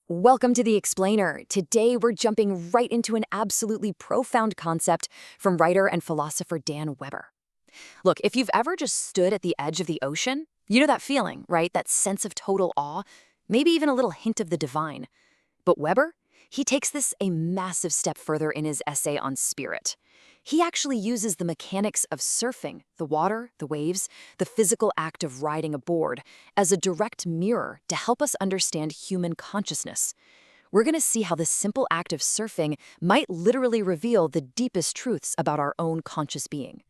Welcome to The Explainer. Today we're jumping right into an absolutely profound concept from writer and philosopher Dan Weber. Look, if you've ever just stood at the edge of the ocean, you know that feeling, right? That sense of total awe, maybe even a little hint of the divine. But Weber, he takes this a massive step further in his essay on spirit. He actually uses the mechanics of surfing, the water, the waves, the physical act of riding a board, as a direct mirror to help us understand human consciousness. We're going to see how this simple act of surfing might literally reveal the deepest truths about our own conscious being.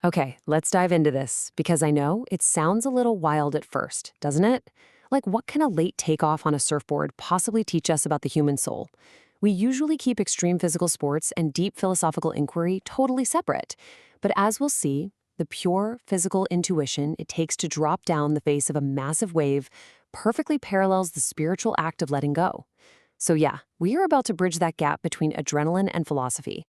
Okay, let's dive into this, because I know it sounds a little wild at first, doesn't it? Like, what can a late takeoff on a surfboard possibly teach us about the human soul? We usually keep extreme physical sports and deep philosophical inquiry totally separate. But as we'll see, the pure physical intuition it takes to drop down the face of a massive wave perfectly parallels the spiritual act of letting go. So yeah, we are about to bridge that gap between adrenaline and philosophy.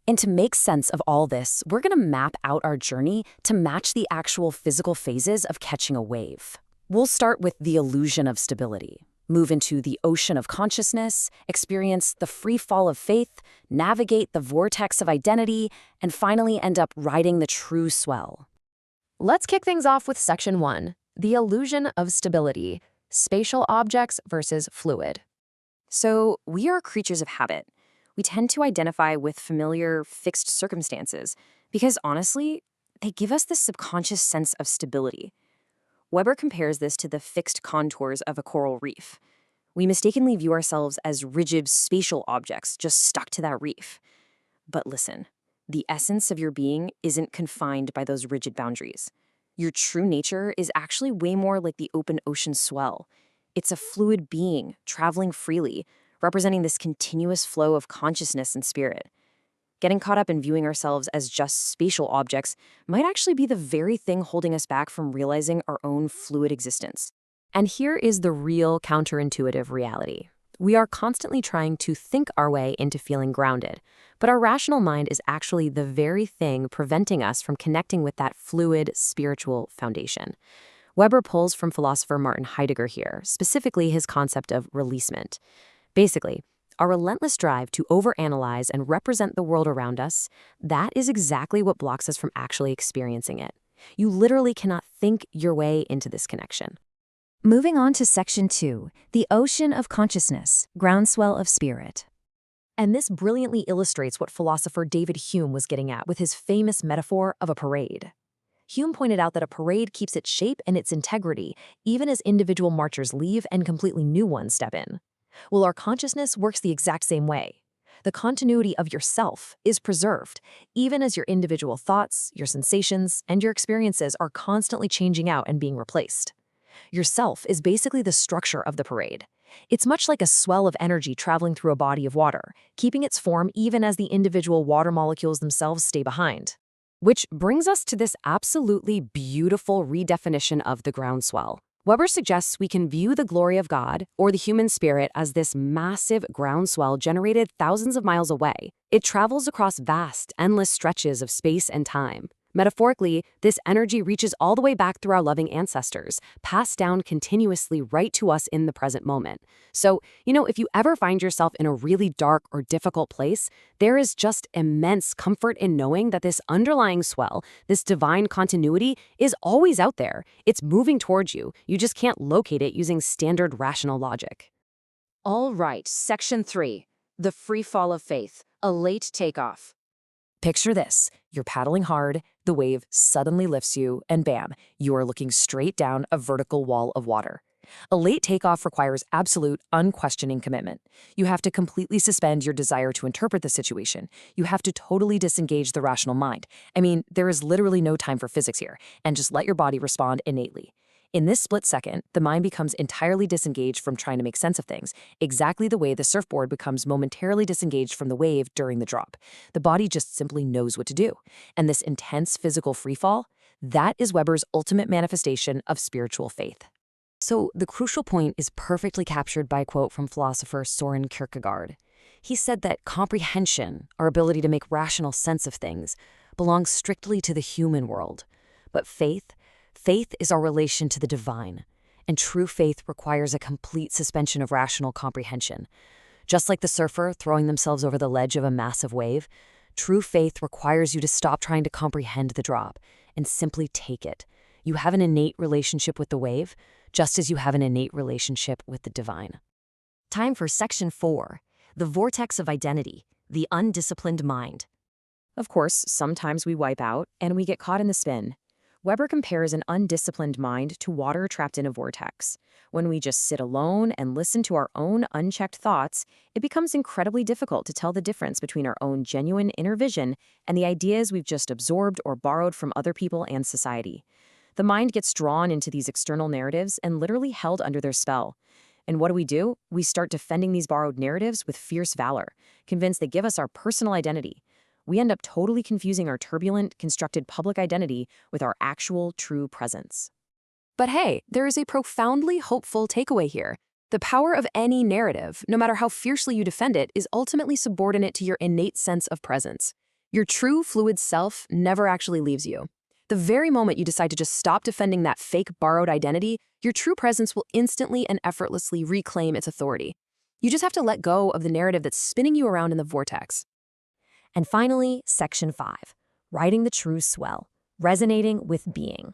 And to make sense of all this, we're going to map out our journey to match the actual physical phases of catching a wave. We'll start with the illusion of stability, move into the ocean of consciousness, experience the free fall of faith, navigate the vortex of identity, and finally end up riding the true swell. Let's kick things off with Section 1, the illusion of stability, spatial objects versus fluid. So, we are creatures of habit. We tend to identify with familiar, fixed circumstances because, honestly, they give us this subconscious sense of stability. Weber compares this to the fixed contours of a coral reef. We mistakenly view ourselves as rigid spatial objects just stuck to that reef. But listen, the essence of your being isn't confined by those rigid boundaries. Your true nature is actually way more like the open ocean swell. It's a fluid being, traveling freely, representing this continuous flow of consciousness and spirit. Getting caught up in viewing ourselves as just spatial objects might actually be the very thing holding us back from realizing our own fluid existence. And here is the real counterintuitive reality. We are constantly trying to think our way into feeling grounded, but our rational mind is actually the very thing preventing us from connecting with that fluid spiritual foundation. Weber pulls from philosopher Martin Heidegger here, specifically his concept of releasement. Basically, our relentless drive to overanalyze and represent the world around us, that is exactly what blocks us from actually experiencing it. You literally cannot think your way into this connection. Moving on to Section 2, the ocean of consciousness, groundswell of spirit. And this brilliantly illustrates what philosopher David Hume was getting at with his famous metaphor of a parade. Hume pointed out that a parade keeps its shape and its integrity, even as individual marchers leave and completely new ones step in. Well, our consciousness works the exact same way. The continuity of yourself is preserved, even as your individual thoughts, your sensations, and your experiences are constantly changing out and being replaced. Yourself is basically the structure of the parade. It's much like a swell of energy traveling through a body of water, keeping its form even as the individual water molecules themselves stay behind. Which brings us to this absolutely beautiful redefinition of the groundswell. Weber suggests we can view the glory of God, or the human spirit, as this massive groundswell generated thousands of miles away. It travels across vast, endless stretches of space and time. Metaphorically, this energy reaches all the way back through our loving ancestors, passed down continuously right to us in the present moment. So, if you ever find yourself in a really dark or difficult place, there is just immense comfort in knowing that this underlying swell, this divine continuity, is always out there. It's moving towards you. You just can't locate it using standard rational logic. All right, Section 3, the free fall of faith, a late takeoff. Picture this. You're paddling hard, the wave suddenly lifts you, and bam, you are looking straight down a vertical wall of water. A late takeoff requires absolute, unquestioning commitment. You have to completely suspend your desire to interpret the situation. You have to totally disengage the rational mind. I mean, there is literally no time for physics here, and just let your body respond innately. In this split second, the mind becomes entirely disengaged from trying to make sense of things, exactly the way the surfboard becomes momentarily disengaged from the wave during the drop. The body just simply knows what to do. And this intense physical freefall, that is Weber's ultimate manifestation of spiritual faith. So the crucial point is perfectly captured by a quote from philosopher Søren Kierkegaard. He said that comprehension, our ability to make rational sense of things, belongs strictly to the human world. But faith is our relation to the divine. And true faith requires a complete suspension of rational comprehension. Just like the surfer throwing themselves over the ledge of a massive wave, true faith requires you to stop trying to comprehend the drop and simply take it. You have an innate relationship with the wave, just as you have an innate relationship with the divine. Time for Section 4, the vortex of identity, the undisciplined mind. Of course, sometimes we wipe out and we get caught in the spin. Weber compares an undisciplined mind to water trapped in a vortex. When we just sit alone and listen to our own unchecked thoughts, it becomes incredibly difficult to tell the difference between our own genuine inner vision and the ideas we've just absorbed or borrowed from other people and society. The mind gets drawn into these external narratives and literally held under their spell. And what do? We start defending these borrowed narratives with fierce valor, convinced they give us our personal identity. We end up totally confusing our turbulent, constructed public identity with our actual, true presence. But hey, there is a profoundly hopeful takeaway here. The power of any narrative, no matter how fiercely you defend it, is ultimately subordinate to your innate sense of presence. Your true, fluid self never actually leaves you. The very moment you decide to just stop defending that fake, borrowed identity, your true presence will instantly and effortlessly reclaim its authority. You just have to let go of the narrative that's spinning you around in the vortex. And finally, Section 5, riding the true swell, resonating with being.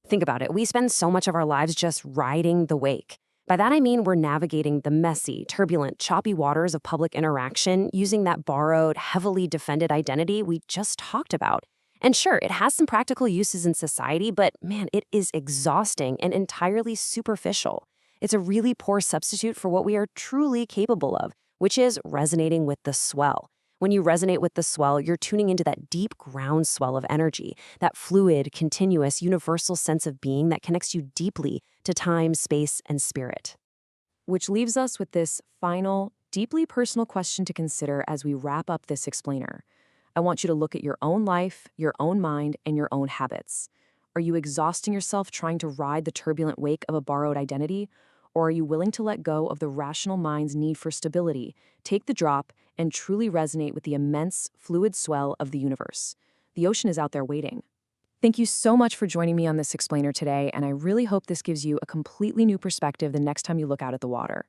Think about it. We spend so much of our lives just riding the wake. By that I mean we're navigating the messy, turbulent, choppy waters of public interaction using that borrowed, heavily defended identity we just talked about. And sure, it has some practical uses in society, but man, it is exhausting and entirely superficial. It's a really poor substitute for what we are truly capable of, which is resonating with the swell. When you resonate with the swell, you're tuning into that deep groundswell of energy, that fluid, continuous, universal sense of being that connects you deeply to time, space, and spirit. Which leaves us with this final, deeply personal question to consider as we wrap up this explainer. I want you to look at your own life, your own mind, and your own habits. Are you exhausting yourself trying to ride the turbulent wake of a borrowed identity? Or are you willing to let go of the rational mind's need for stability, take the drop, and truly resonate with the immense, fluid swell of the universe? The ocean is out there waiting. Thank you so much for joining me on this explainer today, and I really hope this gives you a completely new perspective the next time you look out at the water.